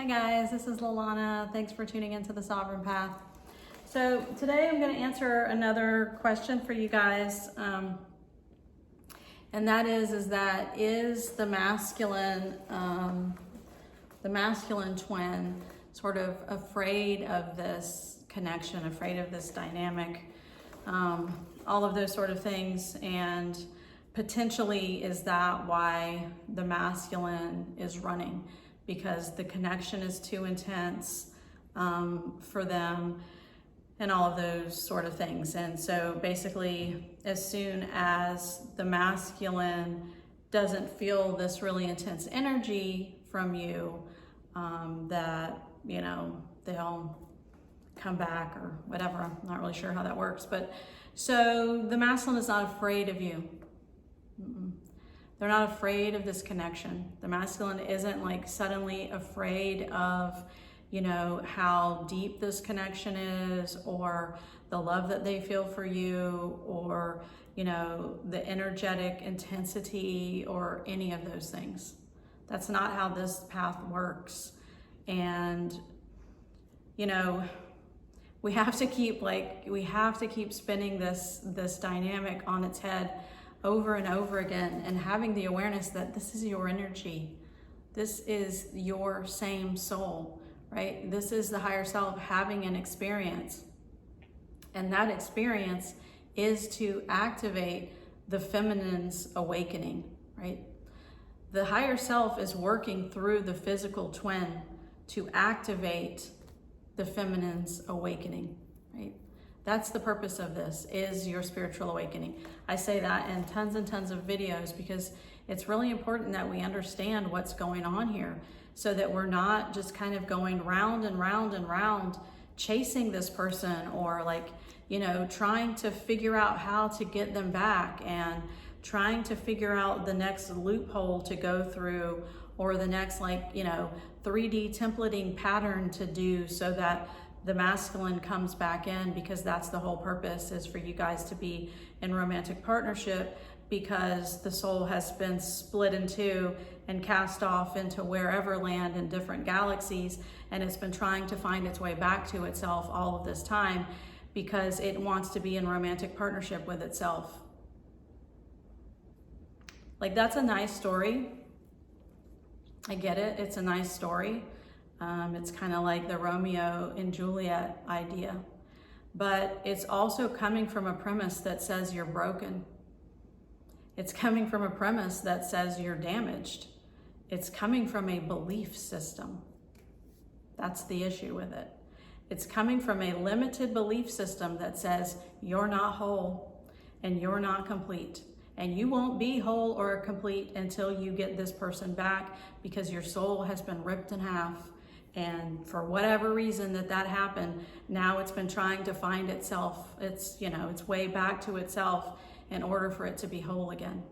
Hi guys, this is Lalana. Thanks for tuning into the Sovereign Path. So today I'm going to answer another question for you guys, and that is the masculine twin sort of afraid of this connection, afraid of this dynamic, all of those sort of things, and potentially is that why the masculine is running? Because the connection is too intense for them and all of those sort of things. And so basically, as soon as the masculine doesn't feel this really intense energy from you, that, you know, they'll come back or whatever. I'm not really sure how that works. But so the masculine is not afraid of you. They're not afraid of this connection. The masculine isn't like suddenly afraid of, you know, how deep this connection is, or the love that they feel for you, or, you know, the energetic intensity, or any of those things. That's not how this path works. And, you know, we have to keep spinning this dynamic on its head over and over again, and having the awareness that this is your energy. This is your same soul, right? This is the higher self having an experience. And that experience is to activate the feminine's awakening, right? The higher self is working through the physical twin to activate the feminine's awakening, right? That's the purpose of this, is your spiritual awakening. I say that in tons and tons of videos because it's really important that we understand what's going on here, so that we're not just kind of going round and round and round chasing this person, or like, you know, trying to figure out how to get them back, and trying to figure out the next loophole to go through, or the next, like, you know, 3D templating pattern to do so that the masculine comes back in, because that's the whole purpose, is for you guys to be in romantic partnership, because the soul has been split in two and cast off into wherever land in different galaxies, and it's been trying to find its way back to itself all of this time, because it wants to be in romantic partnership with itself. Like, that's a nice story. I get it, it's a nice story. It's kind of like the Romeo and Juliet idea, but it's also coming from a premise that says you're broken. It's coming from a premise that says you're damaged. It's coming from a belief system. That's the issue with it. It's coming from a limited belief system that says you're not whole and you're not complete. And you won't be whole or complete until you get this person back, because your soul has been ripped in half. And for whatever reason that happened, now it's been trying to find itself, its way back to itself in order for it to be whole again.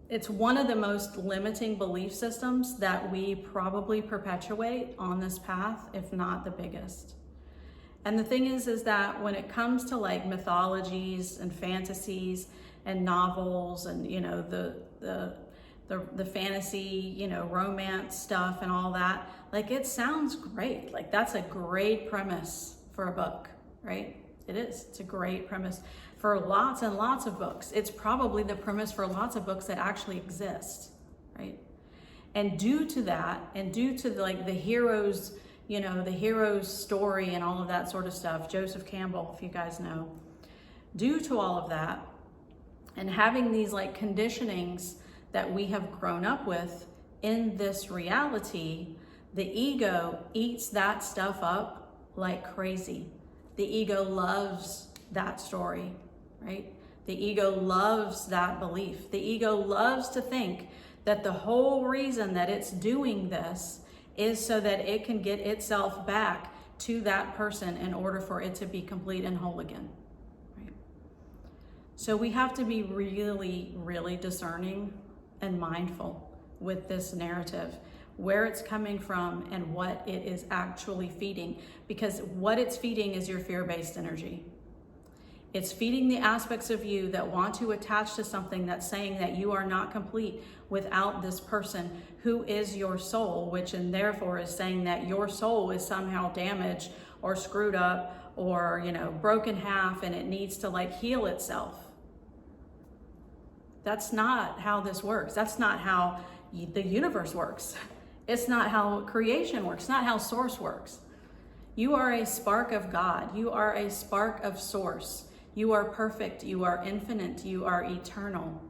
It's one of the most limiting belief systems that we probably perpetuate on this path, if not the biggest. And the thing is that when it comes to like mythologies and fantasies and novels and, you know, the fantasy, you know, romance stuff and all that, like, it sounds great. Like, that's a great premise for a book, right? It is. It's a great premise for lots and lots of books. It's probably the premise for lots of books that actually exist, right? And due to that, and due to like the hero's, you know, the hero's story and all of that sort of stuff, Joseph Campbell, if you guys know, due to all of that, and having these like conditionings that we have grown up with in this reality, the ego eats that stuff up like crazy. The ego loves that story, right? The ego loves that belief. The ego loves to think that the whole reason that it's doing this is so that it can get itself back to that person in order for it to be complete and whole again, right? So we have to be really, really discerning and mindful with this narrative, where it's coming from and what it is actually feeding, because what it's feeding is your fear-based energy. It's feeding the aspects of you that want to attach to something that's saying that you are not complete without this person who is your soul, which and therefore is saying that your soul is somehow damaged or screwed up or, you know, broken half and it needs to like heal itself. That's not how this works. That's not how the universe works. It's not how creation works. It's not how source works. You are a spark of God. You are a spark of source. You are perfect. You are infinite. You are eternal.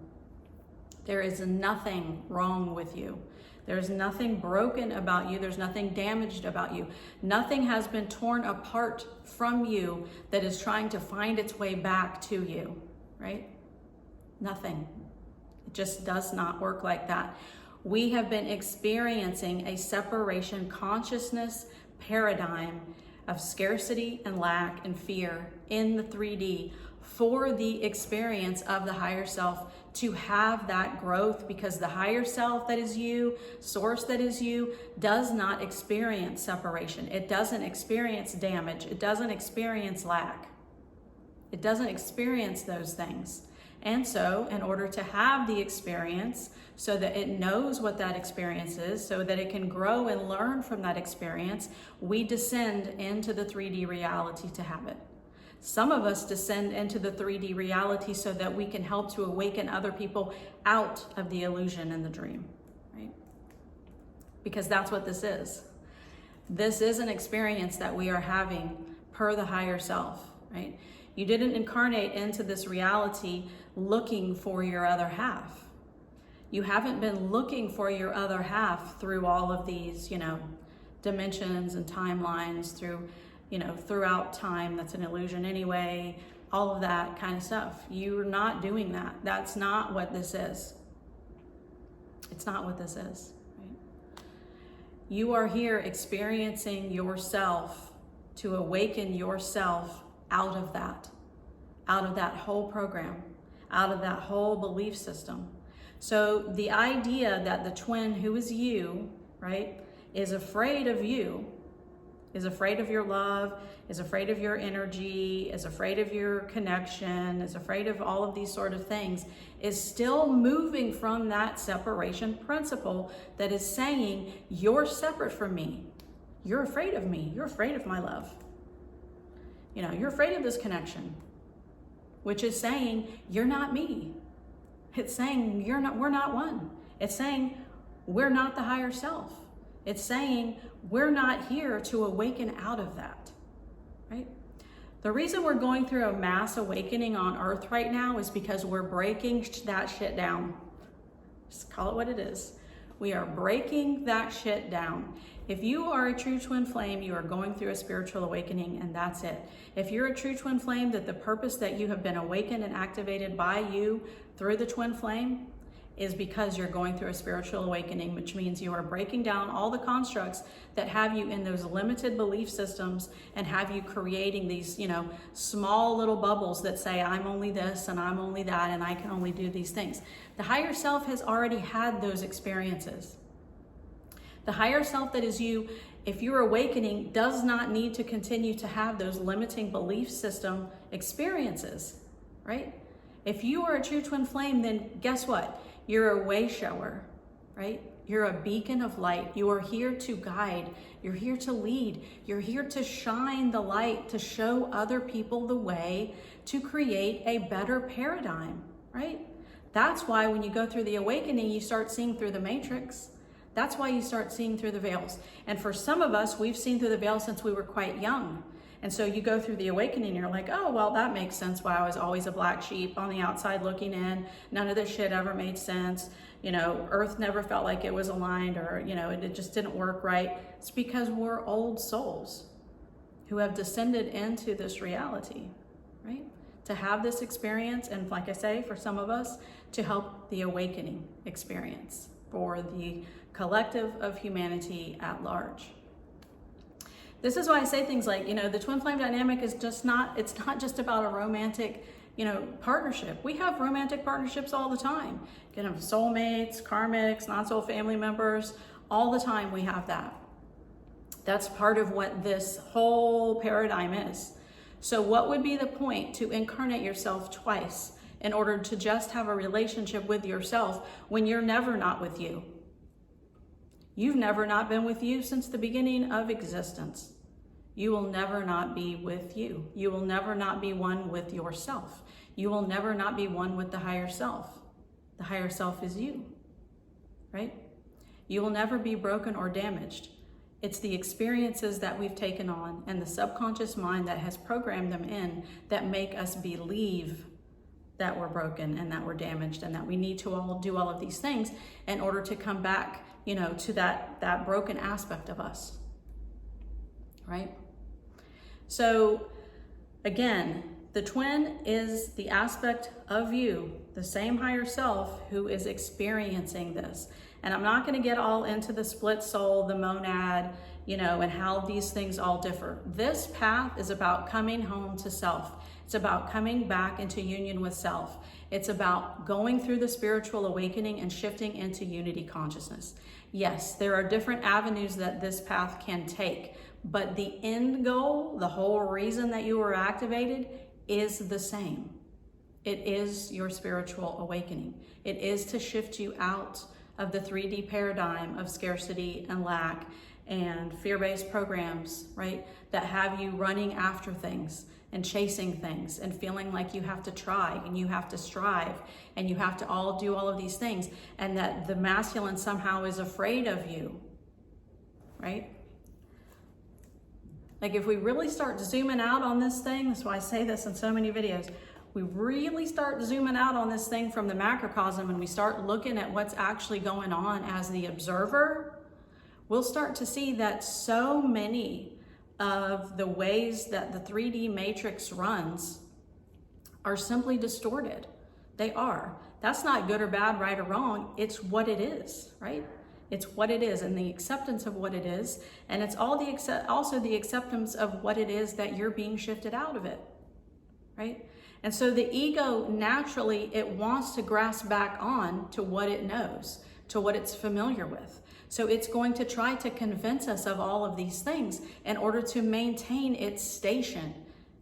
There is nothing wrong with you. There's nothing broken about you. There's nothing damaged about you. Nothing has been torn apart from you that is trying to find its way back to you, right? Nothing. It just does not work like that. We have been experiencing a separation consciousness paradigm of scarcity and lack and fear in the 3D for the experience of the higher self to have that growth, because the higher self that is you, source that is you, does not experience separation. It doesn't experience damage. It doesn't experience lack. It doesn't experience those things. And so in order to have the experience so that it knows what that experience is, so that it can grow and learn from that experience, we descend into the 3D reality to have it. Some of us descend into the 3D reality so that we can help to awaken other people out of the illusion and the dream, right? Because that's what this is. This is an experience that we are having per the higher self, right? You didn't incarnate into this reality looking for your other half. You haven't been looking for your other half through all of these, you know, dimensions and timelines, through, you know, throughout time. That's an illusion anyway, all of that kind of stuff. You're not doing that. That's not what this is. It's not what this is, right? You are here experiencing yourself to awaken yourself out of that whole program, out of that whole belief system. So the idea that the twin who is you, right, is afraid of you, is afraid of your love, is afraid of your energy, is afraid of your connection, is afraid of all of these sort of things, is still moving from that separation principle that is saying, you're separate from me. You're afraid of me. You're afraid of my love. You know, you're afraid of this connection, which is saying, you're not me. It's saying, we're not one. It's saying, we're not the higher self. It's saying, we're not here to awaken out of that, right? The reason we're going through a mass awakening on Earth right now is because we're breaking that shit down. Just call it what it is. We are breaking that shit down. If you are a true twin flame, you are going through a spiritual awakening, and that's it. If you're a true twin flame, that the purpose that you have been awakened and activated by you through the twin flame is because you're going through a spiritual awakening, which means you are breaking down all the constructs that have you in those limited belief systems and have you creating these, you know, small little bubbles that say, I'm only this and I'm only that and I can only do these things. The higher self has already had those experiences. The higher self that is you, if you're awakening, does not need to continue to have those limiting belief system experiences, right? If you are a true twin flame, then guess what? You're a wayshower, right? You're a beacon of light. You are here to guide. You're here to lead. You're here to shine the light, to show other people the way to create a better paradigm, right? That's why when you go through the awakening, you start seeing through the matrix. That's why you start seeing through the veils. And for some of us, we've seen through the veils since we were quite young. And so you go through the awakening and you're like, oh, well, that makes sense why I was always a black sheep on the outside looking in. None of this shit ever made sense. You know, Earth never felt like it was aligned, or, you know, it just didn't work right. It's because we're old souls who have descended into this reality, right? To have this experience, and like I say, for some of us, to help the awakening experience for the collective of humanity at large. This is why I say things like, you know, the twin flame dynamic is just not, it's not just about a romantic, you know, partnership. We have romantic partnerships all the time. You know, soulmates, karmics, non-soul family members, all the time we have that. That's part of what this whole paradigm is. So what would be the point to incarnate yourself twice in order to just have a relationship with yourself when you're never not with you? You've never not been with you since the beginning of existence. You will never not be with you. You will never not be one with yourself. You will never not be one with the higher self. The higher self is you, right? You will never be broken or damaged. It's the experiences that we've taken on and the subconscious mind that has programmed them in that make us believe that we're broken and that we're damaged and that we need to all do all of these things in order to come back, you know, to that broken aspect of us, right? So again, the twin is the aspect of you, the same higher self who is experiencing this. And I'm not going to get all into the split soul, the monad, you know, and how these things all differ. This path is about coming home to self. It's about coming back into union with self. It's about going through the spiritual awakening and shifting into unity consciousness. Yes, there are different avenues that this path can take, but the end goal, the whole reason that you were activated, is the same. It is your spiritual awakening. It is to shift you out of the 3D paradigm of scarcity and lack and fear-based programs, right? That have you running after things and chasing things and feeling like you have to try and you have to strive and you have to all do all of these things, and that the masculine somehow is afraid of you, right? Like if we really start zooming out on this thing, that's why I say this in so many videos, we really start zooming out on this thing from the macrocosm and we start looking at what's actually going on as the observer, we'll start to see that so many of the ways that the 3D matrix runs are simply distorted. They are. That's not good or bad, right or wrong. It's what it is, right? It's what it is and the acceptance of what it is. And it's also the acceptance of what it is that you're being shifted out of it, right? And so the ego, naturally, it wants to grasp back on to what it knows, to what it's familiar with. So it's going to try to convince us of all of these things in order to maintain its station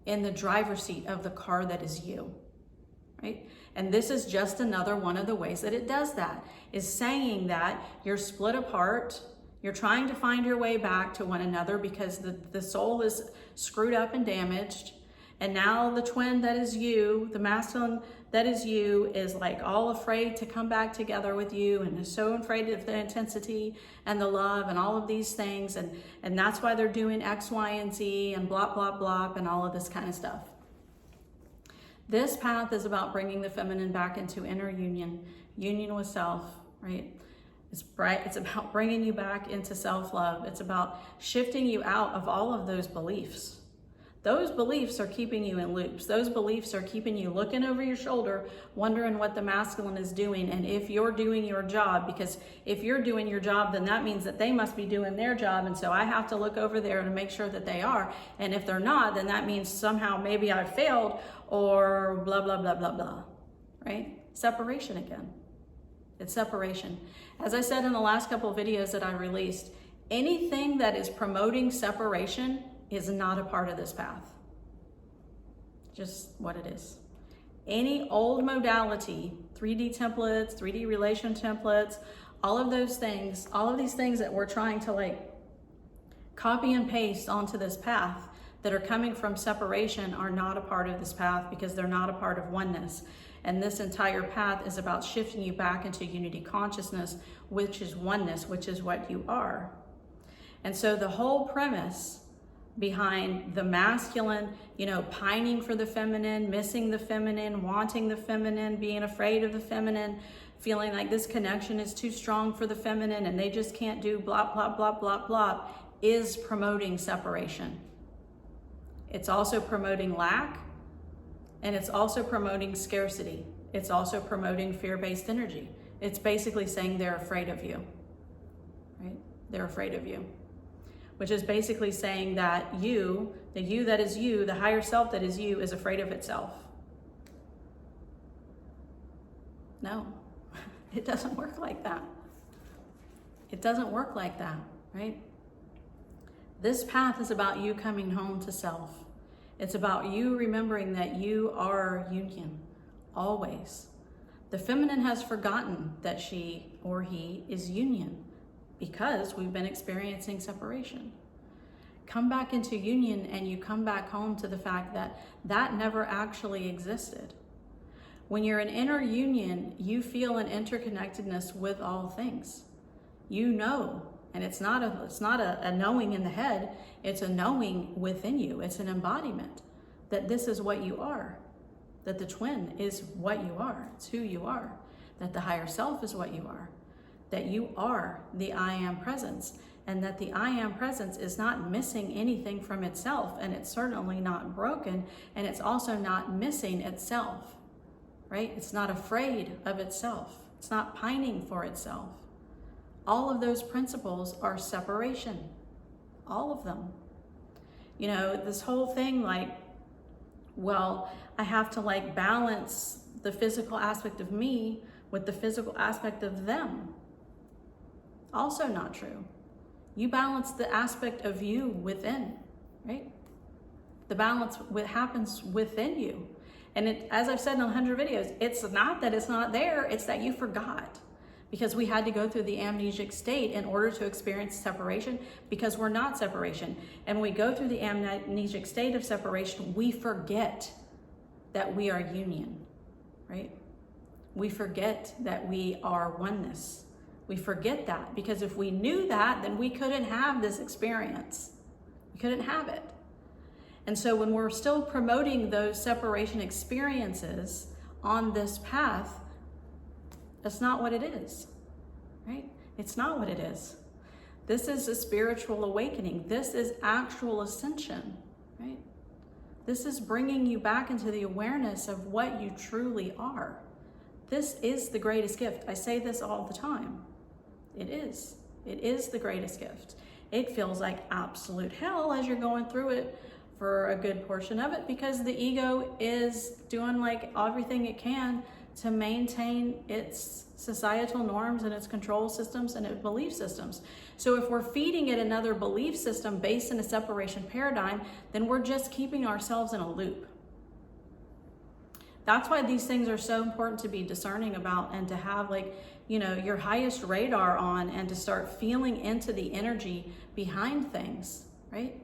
in the driver's seat of the car that is you, right? And this is just another one of the ways that it does that, is saying that you're split apart, you're trying to find your way back to one another because the soul is screwed up and damaged. And now the twin that is you, the masculine that is you, is like all afraid to come back together with you and is so afraid of the intensity and the love and all of these things. And that's why they're doing X, Y, and Z and blah, blah, blah, and all of this kind of stuff. This path is about bringing the feminine back into inner union with self, right? It's about bringing you back into self-love. It's about shifting you out of all of those beliefs. Those beliefs are keeping you in loops. Those beliefs are keeping you looking over your shoulder, wondering what the masculine is doing and if you're doing your job. Because if you're doing your job, then that means that they must be doing their job. And so I have to look over there to make sure that they are. And if they're not, then that means somehow maybe I failed or blah, blah, blah, blah, blah, right? Separation again. It's separation. As I said in the last couple of videos that I released, anything that is promoting separation is not a part of this path. Just what it is. Any old modality, 3D templates, 3D relation templates, all of those things, all of these things that we're trying to like copy and paste onto this path that are coming from separation are not a part of this path because they're not a part of oneness. And this entire path is about shifting you back into unity consciousness, which is oneness, which is what you are. And so the whole premise behind the masculine, you know, pining for the feminine, missing the feminine, wanting the feminine, being afraid of the feminine, feeling like this connection is too strong for the feminine and they just can't do blah, blah, blah, blah, blah, is promoting separation. It's also promoting lack, and it's also promoting scarcity. It's also promoting fear-based energy. It's basically saying they're afraid of you, right? They're afraid of you. Which is basically saying that you, the you that is you, the higher self that is you, is afraid of itself. No, it doesn't work like that. It doesn't work like that, right? This path is about you coming home to self. It's about you remembering that you are union, always. The feminine has forgotten that she or he is union because we've been experiencing separation. Come back into union and you come back home to the fact that that never actually existed. When you're in inner union, you feel an interconnectedness with all things. You know, and it's not a knowing in the head, it's a knowing within you. It's an embodiment that this is what you are, that the twin is what you are, it's who you are, that the higher self is what you are, that you are the I am presence, and that the I am presence is not missing anything from itself, and it's certainly not broken, and it's also not missing itself, right? It's not afraid of itself. It's not pining for itself. All of those principles are separation, all of them. You know, this whole thing like, well, I have to like balance the physical aspect of me with the physical aspect of them. Also not true. You balance the aspect of you within, right? The balance happens within you. And it, as I've said in 100 videos, it's not that it's not there, it's that you forgot. Because we had to go through the amnesic state in order to experience separation, because we're not separation. And when we go through the amnesic state of separation, we forget that we are union, right? We forget that we are oneness. We forget that, because if we knew that, then we couldn't have this experience. We couldn't have it. And so when we're still promoting those separation experiences on this path, that's not what it is, right? It's not what it is. This is a spiritual awakening. This is actual ascension, right? This is bringing you back into the awareness of what you truly are. This is the greatest gift. I say this all the time. It is. It is the greatest gift. It feels like absolute hell as you're going through it for a good portion of it, because the ego is doing like everything it can to maintain its societal norms and its control systems and its belief systems. So if we're feeding it another belief system based in a separation paradigm, then we're just keeping ourselves in a loop. That's why these things are so important to be discerning about, and to have like, you know, your highest radar on, and to start feeling into the energy behind things, right?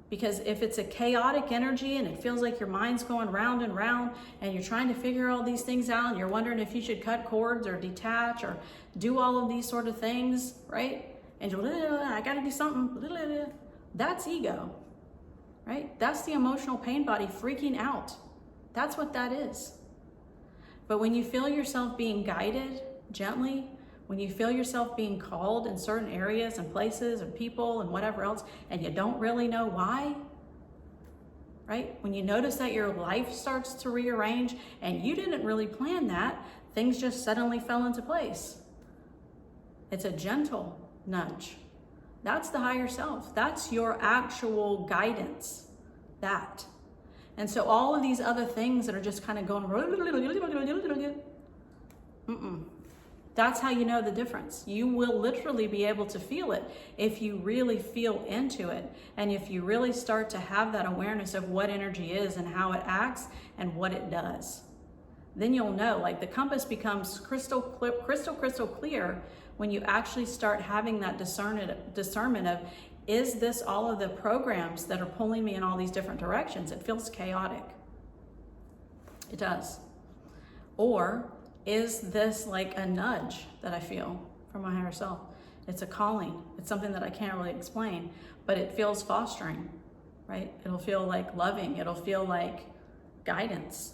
Because if it's a chaotic energy and it feels like your mind's going round and round and you're trying to figure all these things out and you're wondering if you should cut cords or detach or do all of these sort of things, right? And you're, I gotta do something, that's ego, right? That's the emotional pain body freaking out. That's what that is. But when you feel yourself being guided gently, when you feel yourself being called in certain areas and places and people and whatever else, and you don't really know why, right? When you notice that your life starts to rearrange and you didn't really plan that, things just suddenly fell into place. It's a gentle nudge. That's the higher self. That's your actual guidance. That. And so all of these other things that are just kind of going, that's how you know the difference. You will literally be able to feel it if you really feel into it, and if you really start to have that awareness of what energy is and how it acts and what it does. Then you'll know, like the compass becomes crystal clear when you actually start having that discernment of, is this all of the programs that are pulling me in all these different directions? It feels chaotic. It does. Or is this like a nudge that I feel from my higher self? It's a calling. It's something that I can't really explain, but it feels fostering, right? It'll feel like loving. It'll feel like guidance,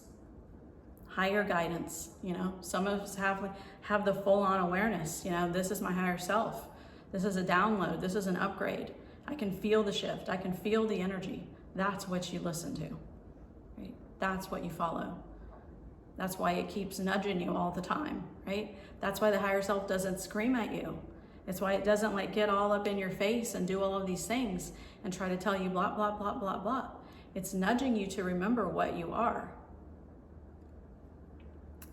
higher guidance. You know, some of us have the full-on awareness. You know, this is my higher self. This is a download. This is an upgrade. I can feel the shift. I can feel the energy. That's what you listen to, right? That's what you follow. That's why it keeps nudging you all the time, right? That's why the higher self doesn't scream at you. It's why it doesn't like get all up in your face and do all of these things and try to tell you blah, blah, blah, blah, blah. It's nudging you to remember what you are.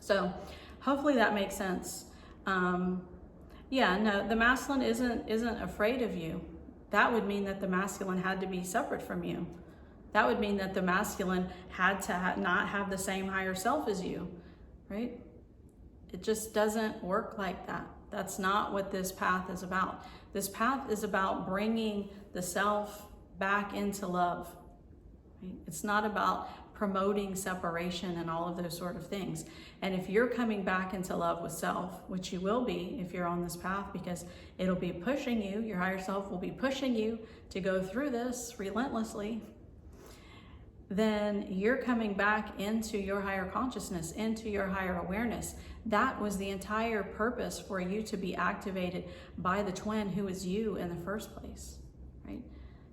So hopefully that makes sense. Yeah, no, the masculine isn't afraid of you. That would mean that the masculine had to be separate from you. That would mean that the masculine had to not have the same higher self as you, right? It just doesn't work like that. That's not what this path is about. This path is about bringing the self back into love. Right? It's not about promoting separation and all of those sort of things. And if you're coming back into love with self, which you will be if you're on this path, because it'll be pushing you, your higher self will be pushing you to go through this relentlessly, then you're coming back into your higher consciousness, into your higher awareness. That was the entire purpose for you to be activated by the twin who is you in the first place, right?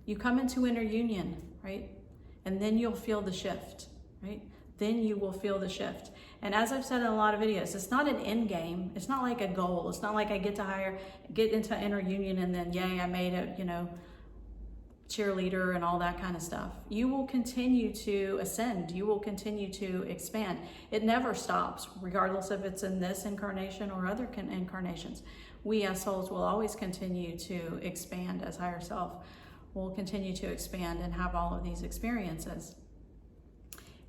You come into inner union, right? And then you'll feel the shift, right? Then you will feel the shift. And as I've said in a lot of videos, it's not an end game. It's not like a goal. It's not like I get into inner union and then, yay, I made it, cheerleader and all that kind of stuff. You will continue to ascend. You will continue to expand. It never stops, regardless if it's in this incarnation or other incarnations. We as souls will always continue to expand as higher self. We'll continue to expand and have all of these experiences.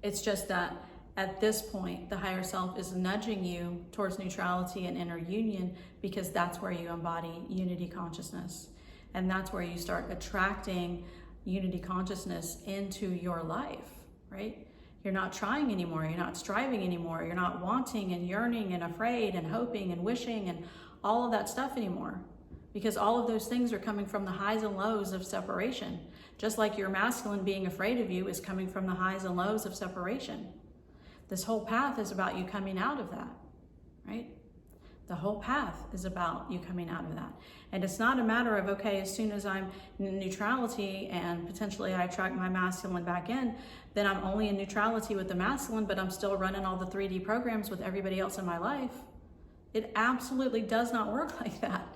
It's just that at this point, the higher self is nudging you towards neutrality and inner union, because that's where you embody unity consciousness. And that's where you start attracting unity consciousness into your life, right? You're not trying anymore. You're not striving anymore. You're not wanting and yearning and afraid and hoping and wishing and all of that stuff anymore. Because all of those things are coming from the highs and lows of separation. Just like your masculine being afraid of you is coming from the highs and lows of separation. This whole path is about you coming out of that, right? The whole path is about you coming out of that. And it's not a matter of, okay, as soon as I'm in neutrality and potentially I attract my masculine back in, then I'm only in neutrality with the masculine, but I'm still running all the 3D programs with everybody else in my life. It absolutely does not work like that.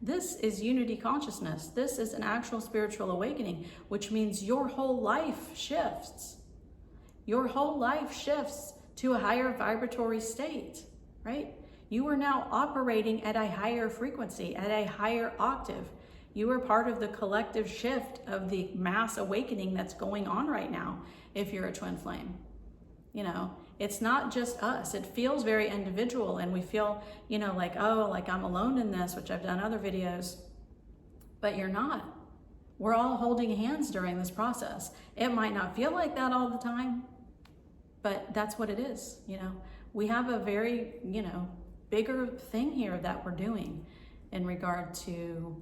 This is unity consciousness. This is an actual spiritual awakening, which means your whole life shifts. Your whole life shifts to a higher vibratory state, right? You are now operating at a higher frequency, at a higher octave. You are part of the collective shift of the mass awakening that's going on right now if you're a twin flame. It's not just us. It feels very individual, and we feel, like, oh, like I'm alone in this, which I've done other videos, but you're not. We're all holding hands during this process. It might not feel like that all the time, but that's what it is. We have a very, bigger thing here that we're doing in regard to,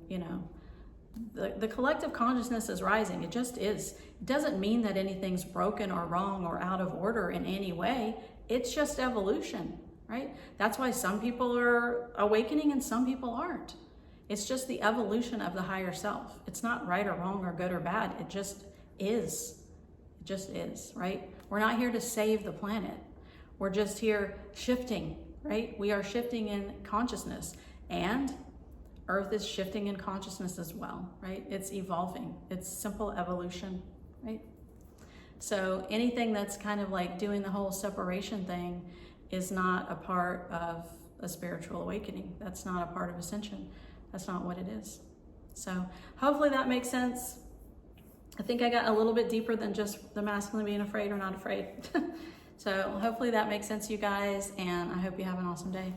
the collective consciousness is rising. It just is. It doesn't mean that anything's broken or wrong or out of order in any way. It's just evolution, right? That's why some people are awakening and some people aren't. It's just the evolution of the higher self. It's not right or wrong or good or bad. It just is. It just is, right? We're not here to save the planet. We're just here shifting, right? We are shifting in consciousness, and Earth is shifting in consciousness as well, right? It's evolving. It's simple evolution, right? So anything that's kind of like doing the whole separation thing is not a part of a spiritual awakening. That's not a part of ascension. That's not what it is. So hopefully that makes sense. I think I got a little bit deeper than just the masculine being afraid or not afraid. So hopefully that makes sense to you guys, and I hope you have an awesome day.